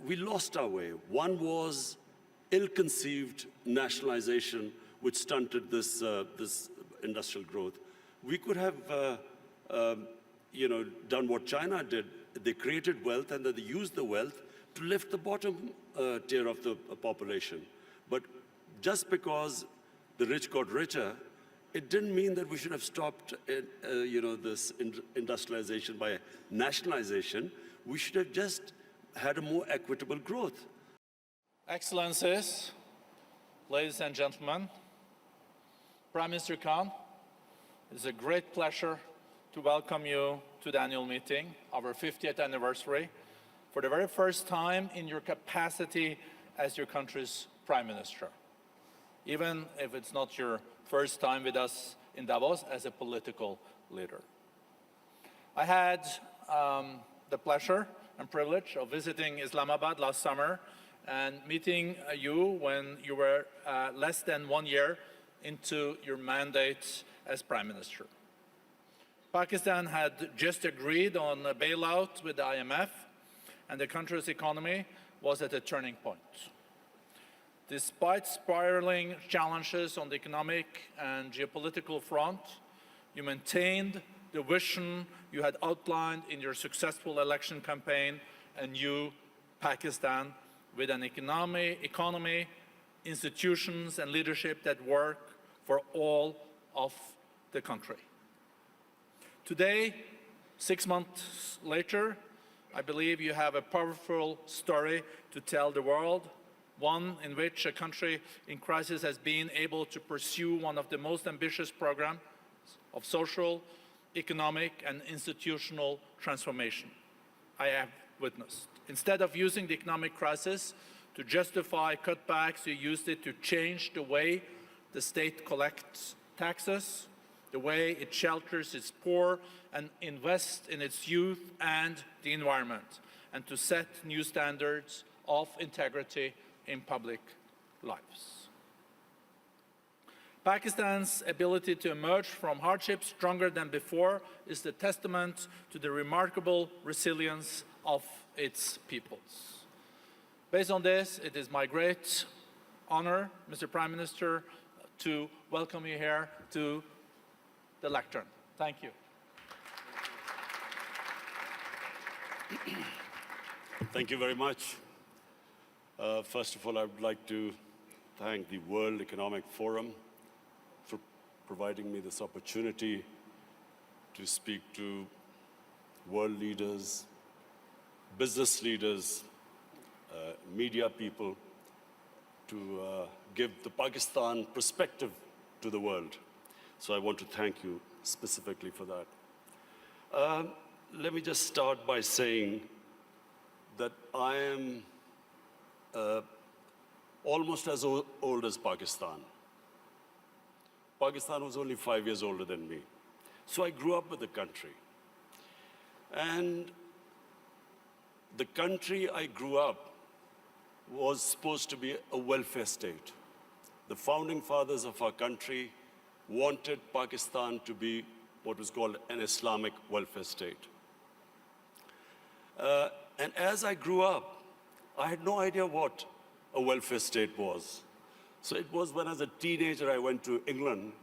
We lost our way. One was ill-conceived nationalization, which stunted this industrial growth. We could have, done what China did. They created wealth, and then they used the wealth to lift the bottom tier of the population. But just because the rich got richer, it didn't mean that we should have stopped, this industrialization by nationalization. We should have just had a more equitable growth. Excellencies, ladies and gentlemen, Prime Minister Khan, it is a great pleasure to welcome you to the annual meeting, our 50th anniversary, for the very first time in your capacity as your country's Prime Minister, even if it's not your first time with us in Davos as a political leader. I had the pleasure and privilege of visiting Islamabad last summer and meeting you when you were less than 1 year into your mandate as Prime Minister. Pakistan had just agreed on a bailout with the IMF, and the country's economy was at a turning point. Despite spiraling challenges on the economic and geopolitical front, you maintained the vision you had outlined in your successful election campaign, a new Pakistan with an economy, institutions, and leadership that work for all of the country. Today, 6 months later, I believe you have a powerful story to tell the world, one in which a country in crisis has been able to pursue one of the most ambitious programs of social, economic, and institutional transformation I have witnessed. Instead of using the economic crisis to justify cutbacks, you used it to change the way the state collects taxes, the way it shelters its poor and invests in its youth and the environment, and to set new standards of integrity in public lives. Pakistan's ability to emerge from hardship stronger than before is the testament to the remarkable resilience of its peoples. Based on this, it is my great honor, Mr. Prime Minister, to welcome you here to the lectern. Thank you. Thank you very much. First of all, I would like to thank the World Economic Forum for providing me this opportunity to speak to world leaders, business leaders, media people, to give the Pakistan perspective to the world. So I want to thank you specifically for that. Let me just start by saying that I am almost as old as Pakistan. Pakistan was only 5 years older than me. So I grew up with the country. And the country I grew up was supposed to be a welfare state. The founding fathers of our country wanted Pakistan to be what was called an Islamic welfare state. And as I grew up, I had no idea what a welfare state was. So it was when as a teenager I went to England.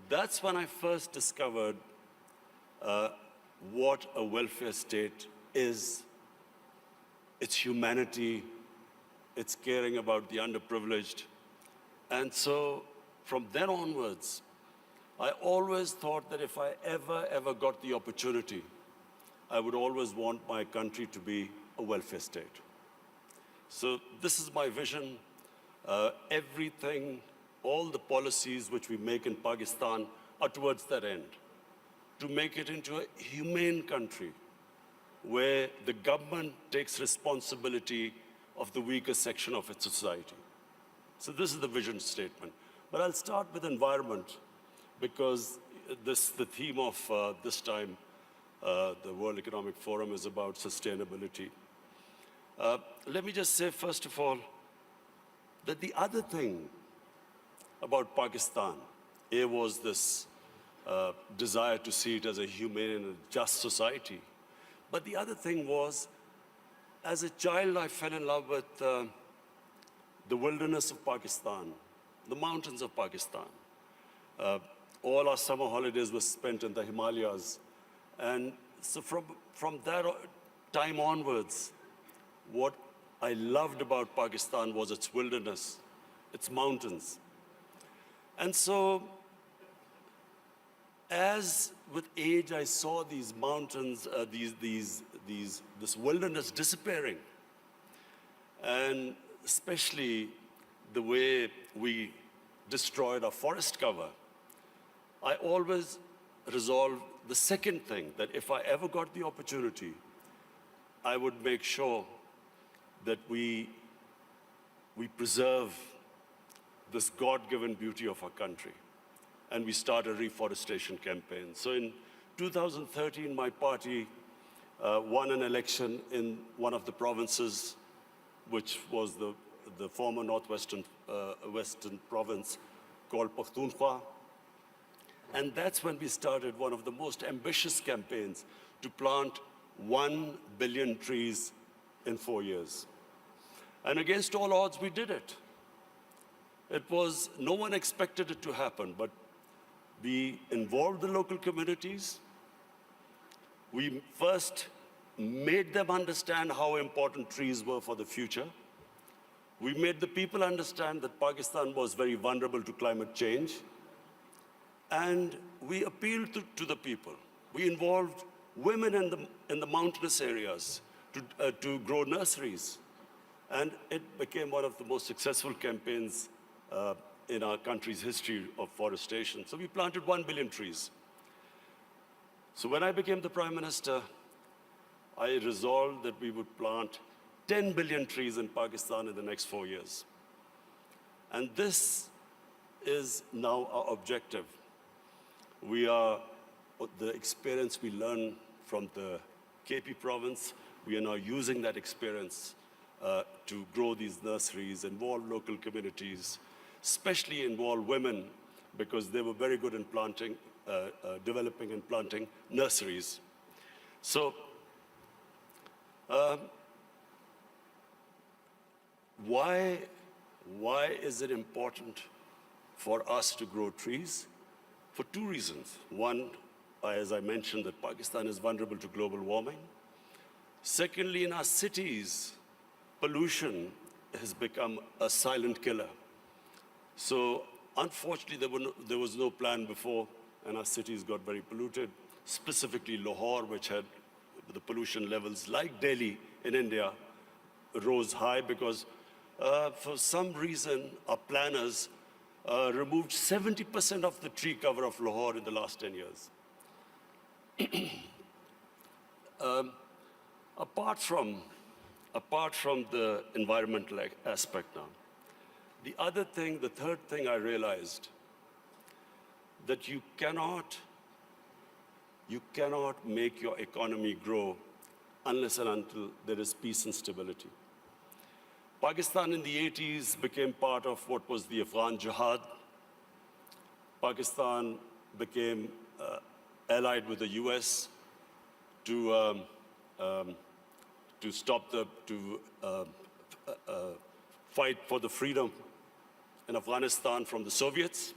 That's when I first discovered what a welfare state is. It's humanity, it's caring about the underprivileged. And so from then onwards, I always thought that if I ever got the opportunity, I would always want my country to be a welfare state. So this is my vision. Everything, all the policies which we make in Pakistan are towards that end, to make it into a humane country where the government takes responsibility of the weaker section of its society. So this is the vision statement. But I'll start with environment, because the theme of this time, the World Economic Forum, is about sustainability. Let me just say, first of all, that the other thing about Pakistan, was this desire to see it as a humane and a just society. But the other thing was as a child, I fell in love with the wilderness of Pakistan, the mountains of Pakistan. Uh, all our summer holidays were spent in the Himalayas. And so from that time onwards, what I loved about Pakistan was its wilderness, its mountains. And so, as with age, I saw these mountains, this wilderness disappearing. And especially the way we destroyed our forest cover. I always resolved the second thing, that if I ever got the opportunity, I would make sure that we preserve this God-given beauty of our country. And we start a reforestation campaign. So in 2013, my party won an election in one of the provinces, which was the former northwestern western province called Pakhtunkhwa. And that's when we started one of the most ambitious campaigns to plant 1 billion trees in 4 years. And against all odds, we did it. No one expected it to happen, but we involved the local communities. We first made them understand how important trees were for the future. We made the people understand that Pakistan was very vulnerable to climate change. And we appealed to the people. We involved women in the mountainous areas to grow nurseries. And it became one of the most successful campaigns in our country's history of forestation. So we planted 1 billion trees. So when I became the Prime Minister, I resolved that we would plant 10 billion trees in Pakistan in the next 4 years. And this is now our objective. The experience we learned from the KP province, we are now using that experience to grow these nurseries, involve local communities, especially involve women, because they were very good in planting, developing and planting nurseries. So, why is it important for us to grow trees? For 2 reasons. One, as I mentioned, that Pakistan is vulnerable to global warming. Secondly, in our cities, pollution has become a silent killer. So unfortunately, there was no plan before, and our cities got very polluted, specifically Lahore, which had the pollution levels like Delhi in India, rose high because for some reason, our planners removed 70% of the tree cover of Lahore in the last 10 years. Apart from the environmental aspect now, the third thing I realized, that you cannot make your economy grow unless and until there is peace and stability. Pakistan in the 80s became part of what was the Afghan Jihad. Pakistan became allied with the US to fight for the freedom in Afghanistan from the Soviets.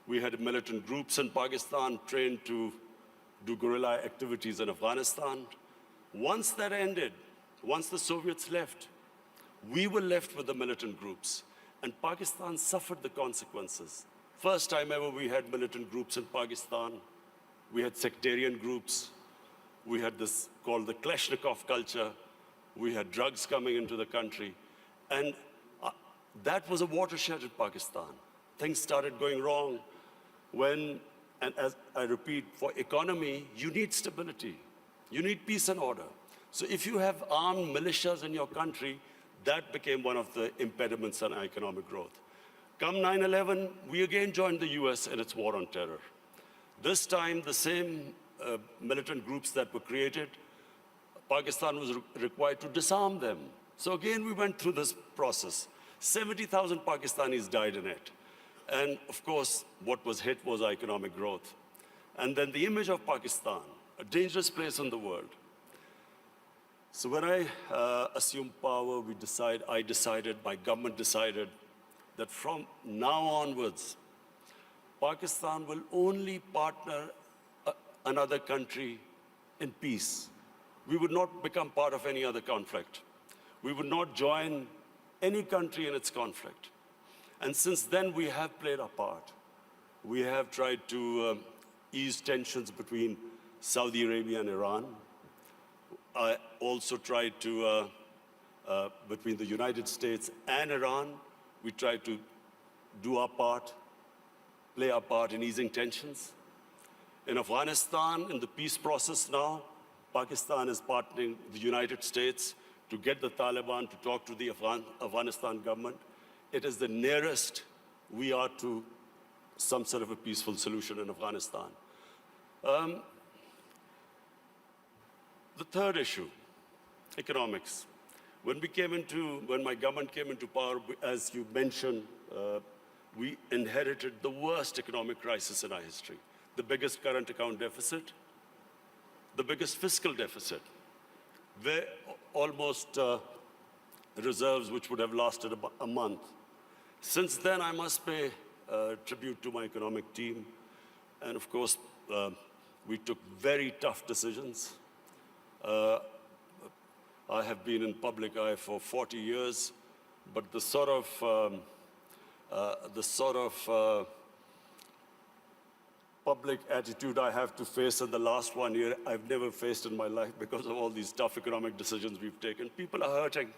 We had militant groups in Pakistan trained to do guerrilla activities in Afghanistan. Once that ended, once the Soviets left, we were left with the militant groups, and Pakistan suffered the consequences. First time ever we had militant groups in Pakistan. We had sectarian groups. We had this called the Kalashnikov culture. We had drugs coming into the country. And that was a watershed in Pakistan. Things started going wrong and as I repeat, for economy, you need stability. You need peace and order. So if you have armed militias in your country, that became one of the impediments on economic growth. Come 9/11, we again joined the US in its war on terror. This time, the same militant groups that were created, Pakistan was required to disarm them. So again, we went through this process. 70,000 Pakistanis died in it. And of course, what was hit was economic growth. And then the image of Pakistan, a dangerous place in the world. So when I assumed power, I decided, my government decided that from now onwards, Pakistan will only partner another country in peace. We would not become part of any other conflict. We would not join any country in its conflict. And since then, we have played our part. We have tried to ease tensions between Saudi Arabia and Iran. I also tried to, between the United States and Iran, we tried to do our part, play our part in easing tensions. In Afghanistan, in the peace process now, Pakistan is partnering with the United States to get the Taliban to talk to the Afghanistan government. It is the nearest we are to some sort of a peaceful solution in Afghanistan. The third issue, economics. When my government came into power, as you mentioned, we inherited the worst economic crisis in our history. The biggest current account deficit, the biggest fiscal deficit, where almost reserves which would have lasted a month. Since then, I must pay tribute to my economic team. And of course, we took very tough decisions. I have been in public eye for 40 years, but the sort of public attitude I have to face in the last 1 year, I've never faced in my life because of all these tough economic decisions we've taken. People are hurting.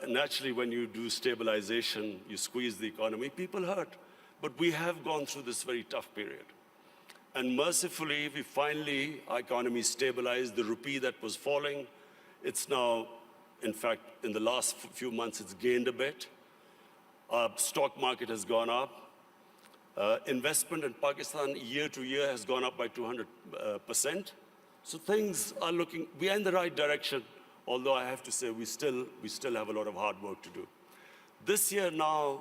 Naturally, when you do stabilization, you squeeze the economy, people hurt. But we have gone through this very tough period. And mercifully, our economy stabilized. The rupee that was falling, it's now, in fact, in the last few months, it's gained a bit. Our stock market has gone up. Investment in Pakistan year to year has gone up by 200%. So things are we are in the right direction, although I have to say we still have a lot of hard work to do. This year now,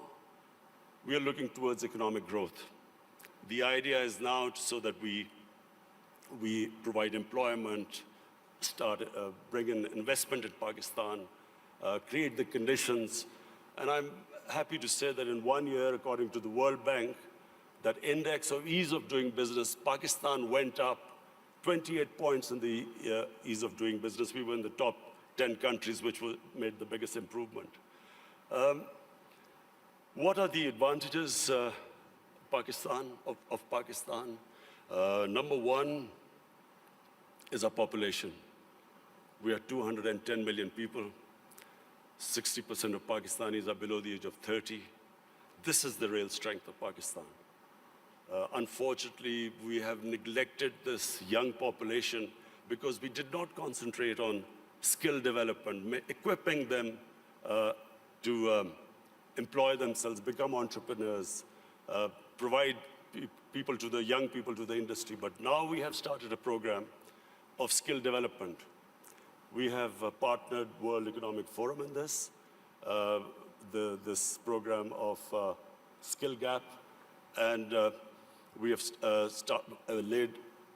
we are looking towards economic growth. The idea is now so that we provide employment, bring in investment in Pakistan, create the conditions. And I'm happy to say that in 1 year, according to the World Bank, that index of ease of doing business, Pakistan went up 28 points in the ease of doing business. We were in the top 10 countries which made the biggest improvement. What are the advantages of Pakistan? Number one is our population. We are 210 million people. 60% of Pakistanis are below the age of 30. This is the real strength of Pakistan. Unfortunately, we have neglected this young population because we did not concentrate on skill development, equipping them to employ themselves, become entrepreneurs, provide young people to the industry. But now we have started a program of skill development. We have partnered World Economic Forum in this, this program of Skill Gap, and we have laid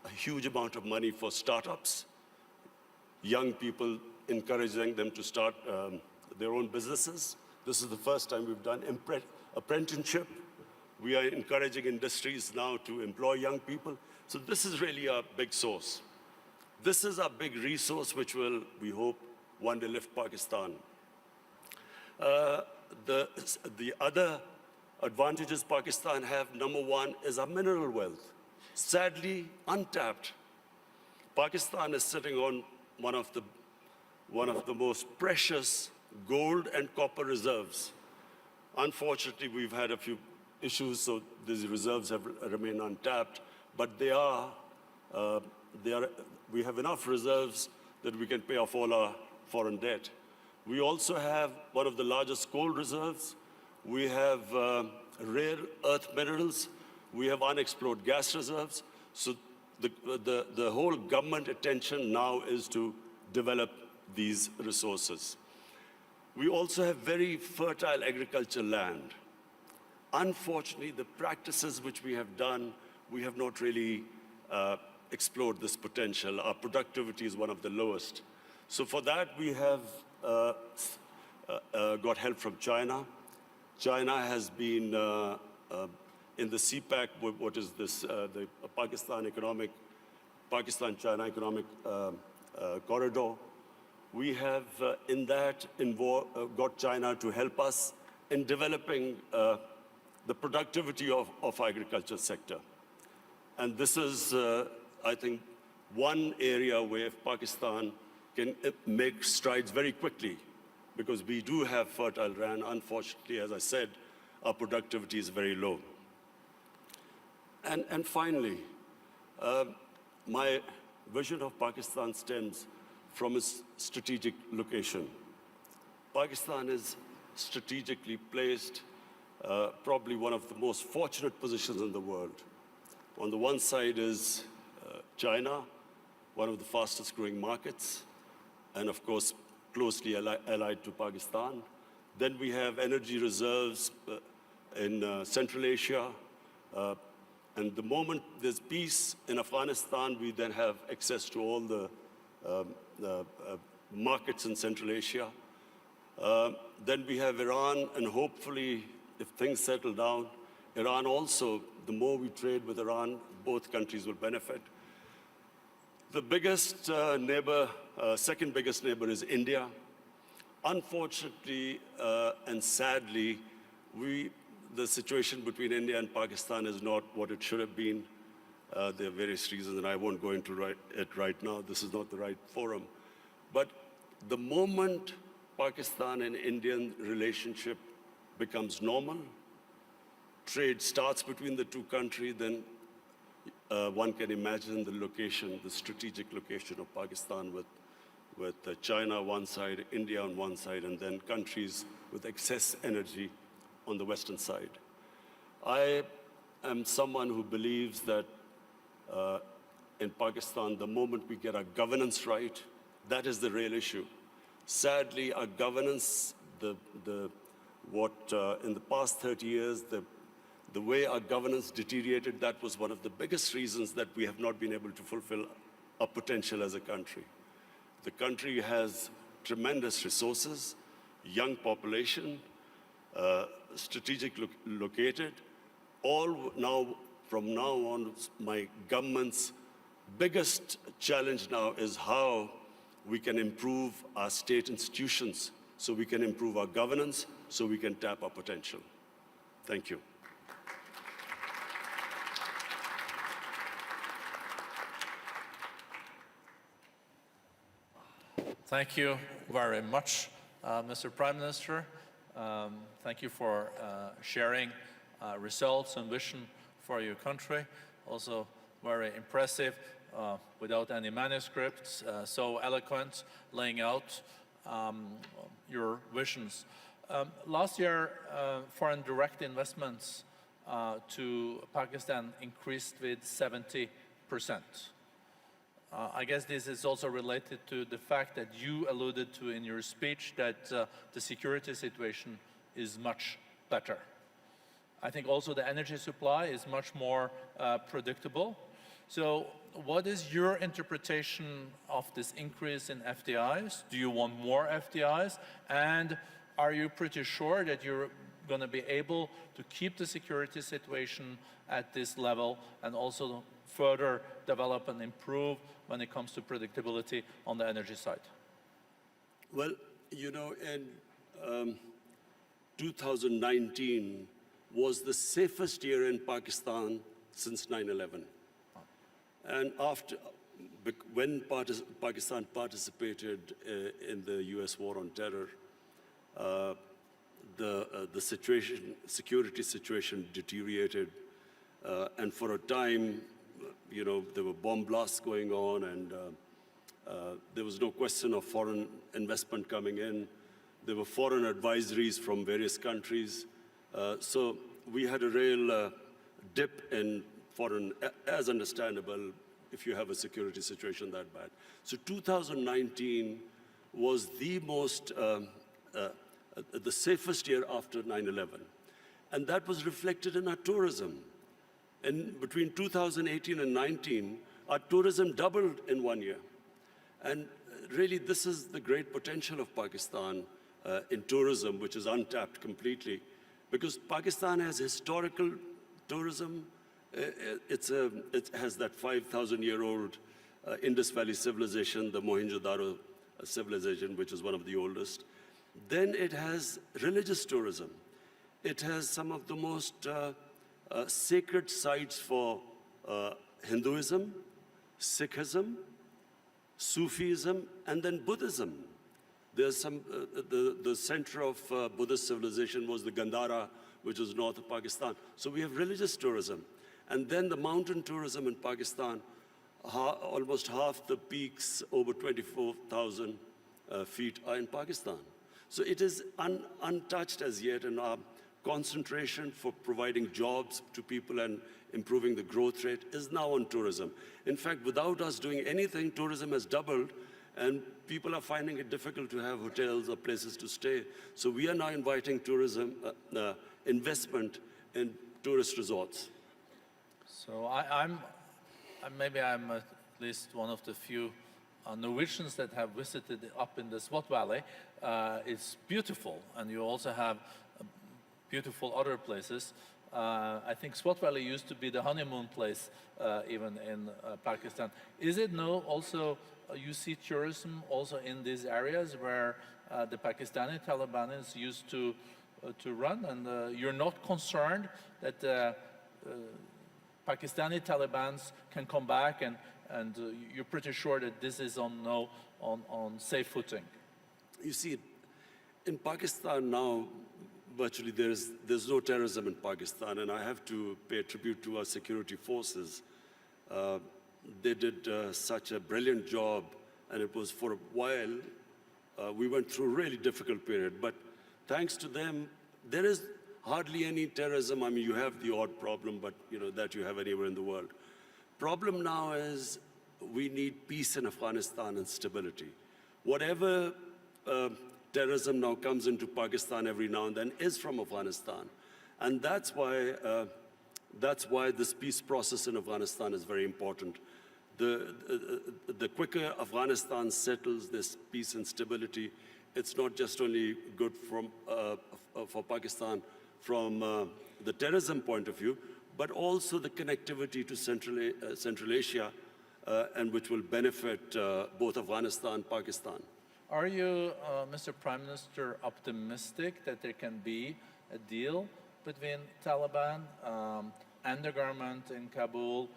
a huge amount of money for startups, young people, encouraging them to start their own businesses. This is the first time we've done apprenticeship. We are encouraging industries now to employ young people. So this is really a big source. This is a big resource which will, we hope, one day lift Pakistan. The other advantages Pakistan have, number one, is our mineral wealth. Sadly, untapped. Pakistan is sitting on one of the most precious gold and copper reserves. Unfortunately, we've had a few issues, so these reserves have remained untapped, but we have enough reserves that we can pay off all our foreign debt. We also have one of the largest gold reserves. We have rare earth minerals. We have unexplored gas reserves. So the whole government attention now is to develop these resources. We also have very fertile agricultural land. Unfortunately, the practices which we have done, we have not really explored this potential. Our productivity is one of the lowest. So for that, we have got help from China. China has been in the CPEC, what is this, the Pakistan-China economic corridor. We have in that got China to help us in developing the productivity of agriculture sector. And this is, I think, one area where Pakistan can make strides very quickly, because we do have fertile land. Unfortunately, as I said, our productivity is very low. And finally, my vision of Pakistan stems from its strategic location. Pakistan is strategically placed, probably one of the most fortunate positions in the world. On the one side is China, one of the fastest growing markets, and of course, closely allied to Pakistan. Then we have energy reserves in Central Asia. And the moment there's peace in Afghanistan, we then have access to all the markets in Central Asia. Then we have Iran, and hopefully, if things settle down, Iran also, the more we trade with Iran, both countries will benefit. The biggest neighbor, second biggest neighbor is India. Unfortunately and sadly, the situation between India and Pakistan is not what it should have been. There are various reasons, and I won't go into it right now. This is not the right forum. But the moment Pakistan and Indian relationship becomes normal, trade starts between the two countries, then one can imagine the location, the strategic location of Pakistan with China on one side, India on one side, and then countries with excess energy on the western side. I am someone who believes that in Pakistan, the moment we get our governance right, that is the real issue. Sadly, our governance, in the past 30 years, the way our governance deteriorated, that was one of the biggest reasons that we have not been able to fulfill our potential as a country. The country has tremendous resources, young population, strategic located. From now on, my government's biggest challenge now is how we can improve our state institutions, so we can improve our governance, so we can tap our potential. Thank you. Thank you very much, Mr. Prime Minister. Thank you for sharing results and vision for your country. Also very impressive, without any manuscripts, so eloquent, laying out your visions. Last year, foreign direct investments to Pakistan increased with 70%. I guess this is also related to the fact that you alluded to in your speech that the security situation is much better. I think also the energy supply is much more predictable. So what is your interpretation of this increase in FDIs? Do you want more FDIs? And are you pretty sure that you're going to be able to keep the security situation at this level and also further develop and improve when it comes to predictability on the energy side? Well, you know, in 2019 was the safest year in Pakistan since 9/11. And when Pakistan participated in the US war on terror, the security situation deteriorated. And for a time, you know, there were bomb blasts going on, and there was no question of foreign investment coming in. There were foreign advisories from various countries. So we had a real dip in foreign, as understandable if you have a security situation that bad. So 2019 was the most, the safest year after 9/11. And that was reflected in our tourism. And between 2018 and 19, our tourism doubled in 1 year. And really, this is the great potential of Pakistan in tourism, which is untapped completely. Because Pakistan has historical tourism. It has that 5,000-year-old Indus Valley civilization, the Mohenjo-daro civilization, which is one of the oldest. Then it has religious tourism. It has some of the most sacred sites for Hinduism, Sikhism, Sufism, and then Buddhism. There's some, the center of Buddhist civilization was the Gandhara, which is north of Pakistan. So we have religious tourism. And then the mountain tourism in Pakistan, almost half the peaks, over 24,000 feet, are in Pakistan. So it is untouched as yet, and our concentration for providing jobs to people and improving the growth rate is now on tourism. In fact, without us doing anything, tourism has doubled, and people are finding it difficult to have hotels or places to stay. So we are now inviting tourism investment in tourist resorts. So maybe I'm at least one of the few Norwegians that have visited up in the Swat Valley. It's beautiful, and you also have beautiful other places. I think Swat Valley used to be the honeymoon place, even in Pakistan. Is it now also, you see tourism also in these areas where the Pakistani Taliban used to run, and you're not concerned that Pakistani Talibans can come back, and you're pretty sure that this is on safe footing? You see, in Pakistan now, virtually there's no terrorism in Pakistan, and I have to pay tribute to our security forces. They did such a brilliant job, and it was for a while, we went through a really difficult period, but thanks to them, there is hardly any terrorism. I mean, you have the odd problem, but that you have anywhere in the world. Problem now is we need peace in Afghanistan and stability. Whatever terrorism now comes into Pakistan every now and then is from Afghanistan. And that's why this peace process in Afghanistan is very important. The quicker Afghanistan settles this peace and stability, it's not just only good for Pakistan from the terrorism point of view, but also the connectivity to Central Asia, and which will benefit both Afghanistan and Pakistan. Are you, Mr. Prime Minister, optimistic that there can be a deal between Taliban and the government in Kabul?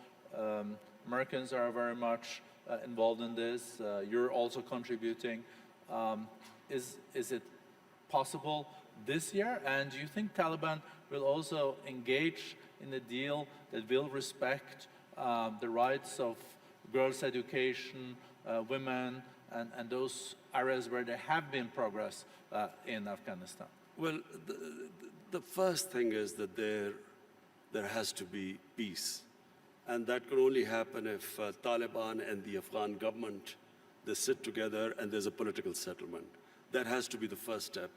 Americans are very much involved in this. You're also contributing. Is it possible this year? And do you think Taliban will also engage in a deal that will respect the rights of girls' education, women, and those areas where there have been progress in Afghanistan? Well, the first thing is that there has to be peace. And that can only happen if Taliban and the Afghan government, they sit together and there's a political settlement. That has to be the first step.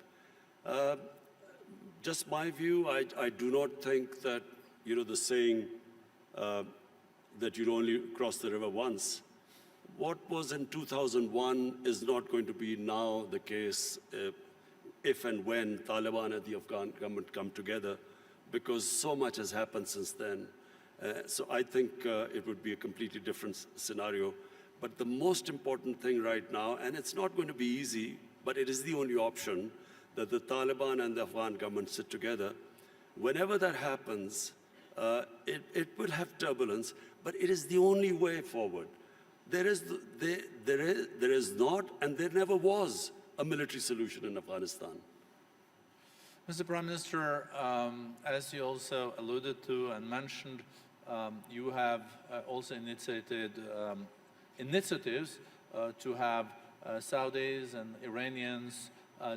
Just my view, I do not think that, the saying that you only cross the river once. What was in 2001 is not going to be now the case if and when Taliban and the Afghan government come together, because so much has happened since then. So I think it would be a completely different scenario. But the most important thing right now, and it's not going to be easy, but it is the only option, that the Taliban and the Afghan government sit together. Whenever that happens, it will have turbulence, but it is the only way forward. There is not, and there never was, a military solution in Afghanistan. Mr. Prime Minister, as you also alluded to and mentioned, you have also initiated initiatives to have Saudis and Iranians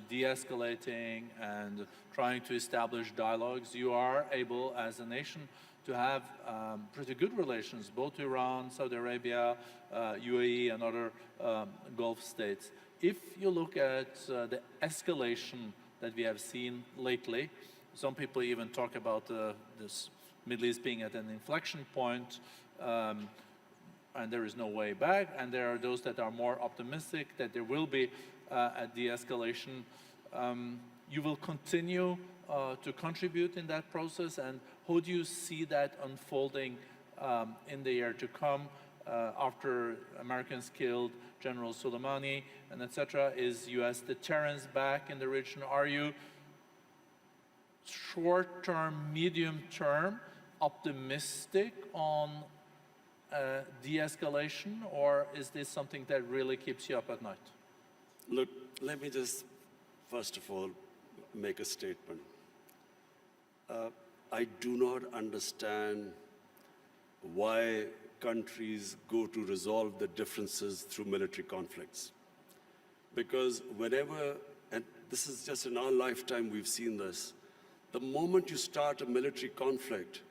de-escalating and trying to establish dialogues. You are able, as a nation, to have pretty good relations, both Iran, Saudi Arabia, UAE, and other Gulf states. If you look at the escalation that we have seen lately, some people even talk about this Middle East being at an inflection point. and there is no way back, and there are those that are more optimistic that there will be a de-escalation. You will continue to contribute in that process, and how do you see that unfolding in the year to come after Americans killed General Soleimani and etc.? Is U.S. deterrence back in the region? Are you short-term, medium-term optimistic on de-escalation, or is this something that really keeps you up at night? Look, let me just, first of all, make a statement. I do not understand why countries go to resolve their differences through military conflicts. Because whenever, and this is just in our lifetime we've seen this, the moment you start a military conflict,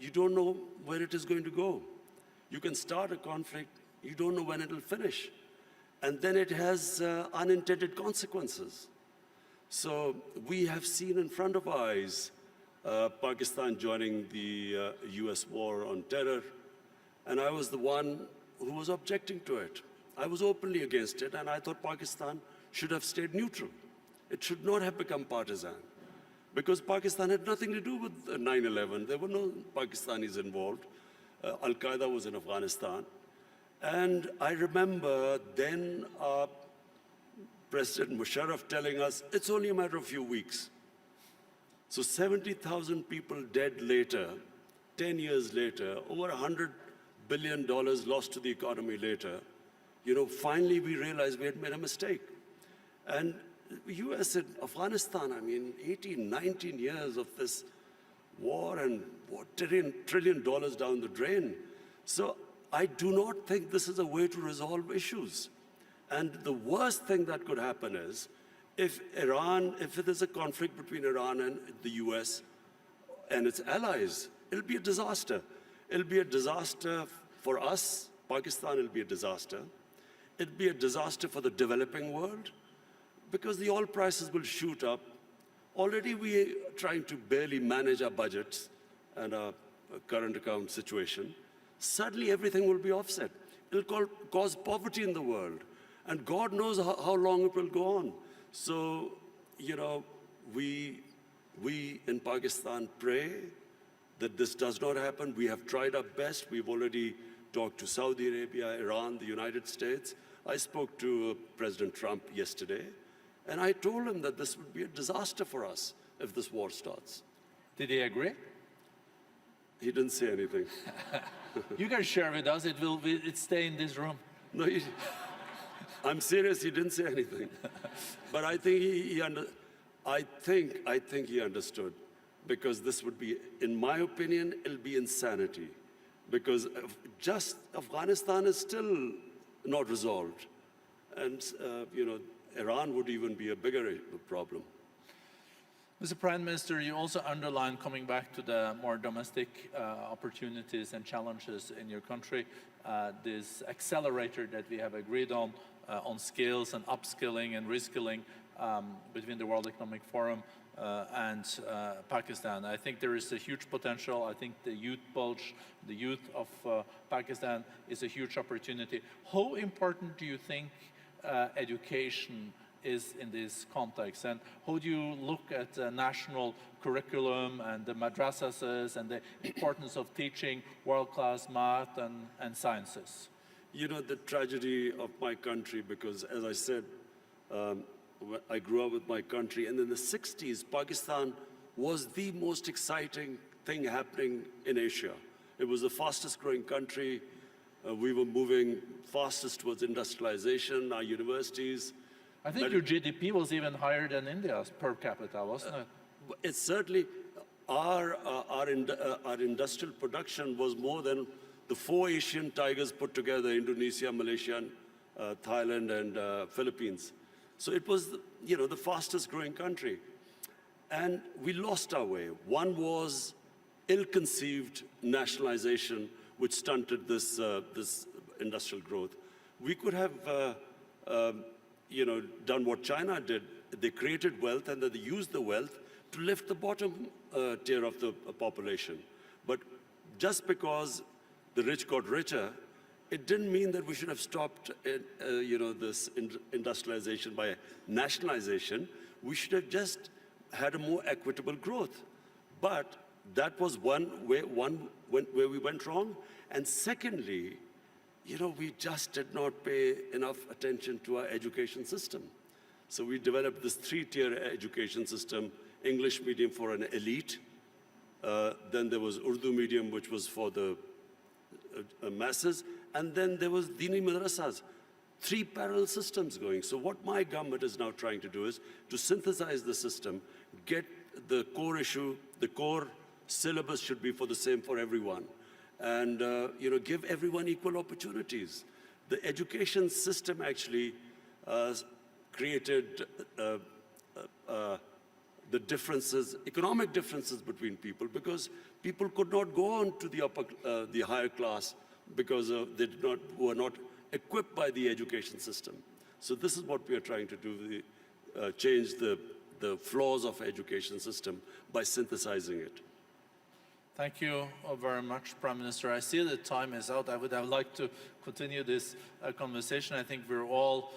you don't know where it is going to go. You can start a conflict, you don't know when it will finish. And then it has unintended consequences. So we have seen in front of our eyes Pakistan joining the US war on terror, and I was the one who was objecting to it. I was openly against it, and I thought Pakistan should have stayed neutral. It should not have become partisan, because Pakistan had nothing to do with 9/11. There were no Pakistanis involved. Al-Qaeda was in Afghanistan. And I remember then President Musharraf telling us, it's only a matter of a few weeks. So 70,000 people dead later, 10 years later, over $100 billion lost to the economy later, finally we realized we had made a mistake. And the US in Afghanistan, 18, 19 years of this war and $1 trillion down the drain. So I do not think this is a way to resolve issues. And the worst thing that could happen is if there's a conflict between Iran and the US and its allies, it'll be a disaster. It'll be a disaster for us, Pakistan, it'll be a disaster. It'll be a disaster for the developing world because the oil prices will shoot up. Already we are trying to barely manage our budgets and our current account situation. Suddenly everything will be offset. It'll cause poverty in the world. And God knows how long it will go on. So, we in Pakistan pray that this does not happen. We have tried our best. We've already talked to Saudi Arabia, Iran, the United States. I spoke to President Trump yesterday, and I told him that this would be a disaster for us if this war starts. Did he agree? He didn't say anything. You can share with us. It stay in this room. No, I'm serious. He didn't say anything. But I think I think he understood, because this would be, in my opinion, it'll be insanity, because just Afghanistan is still not resolved, and Iran would even be a bigger problem. Mr. Prime Minister, you also underlined, coming back to the more domestic opportunities and challenges in your country, this accelerator that we have agreed on skills and upskilling and reskilling between the World Economic Forum and Pakistan. I think there is a huge potential. I think the youth bulge, the youth of Pakistan is a huge opportunity. How important do you think education is in this context, and how do you look at the national curriculum and the madrasas and the importance of teaching world-class math and sciences? The tragedy of my country, because as I said, I grew up with my country, and in the 60s, Pakistan was the most exciting thing happening in Asia. It was the fastest growing country. We were moving fastest towards industrialization, our universities. I think your GDP was even higher than India's per capita, wasn't it? It's certainly, our industrial production was more than the 4 Asian tigers put together: Indonesia, Malaysia, Thailand, and Philippines. So it was, the fastest growing country. And we lost our way. One was ill-conceived nationalization, which stunted this industrial growth. We could have done what China did. They created wealth, and then they used the wealth to lift the bottom tier of the population. But just because the rich got richer, it didn't mean that we should have stopped, this industrialization by nationalization. We should have just had a more equitable growth. But that was one where we went wrong. And secondly, we just did not pay enough attention to our education system. So we developed this 3-tier education system: English medium for an elite, then there was Urdu medium, which was for the masses, and then there was Dini madrasas. 3 parallel systems going. So what my government is now trying to do is to synthesize the system, get the core issue, the core syllabus should be the same for everyone, and give everyone equal opportunities. The education system actually created the differences, economic differences between people, because people could not go on to the higher class because they were not equipped by the education system. So this is what we are trying to do: change the flaws of education system by synthesizing it. Thank you very much, Prime Minister. I see the time is out. I would have liked to continue this conversation. I think we're all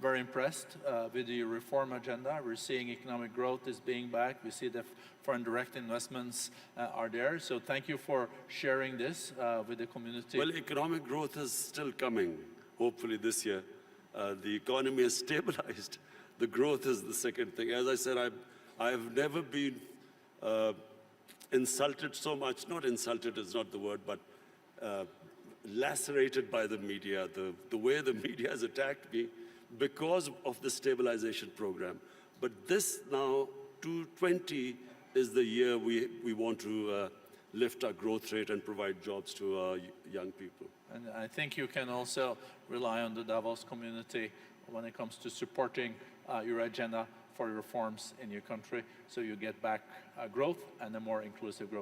very impressed with the reform agenda. We're seeing economic growth is being back. We see that foreign direct investments are there. So thank you for sharing this with the community. Well, economic growth is still coming, hopefully this year. The economy is stabilized. The growth is the second thing. As I said, I've never been insulted so much. Not insulted is not the word, but lacerated by the media, the way the media has attacked me because of the stabilization program. But this now, 2020, is the year we want to lift our growth rate and provide jobs to our young people. And I think you can also rely on the Davos community when it comes to supporting your agenda for reforms in your country, so you get back growth and a more inclusive growth.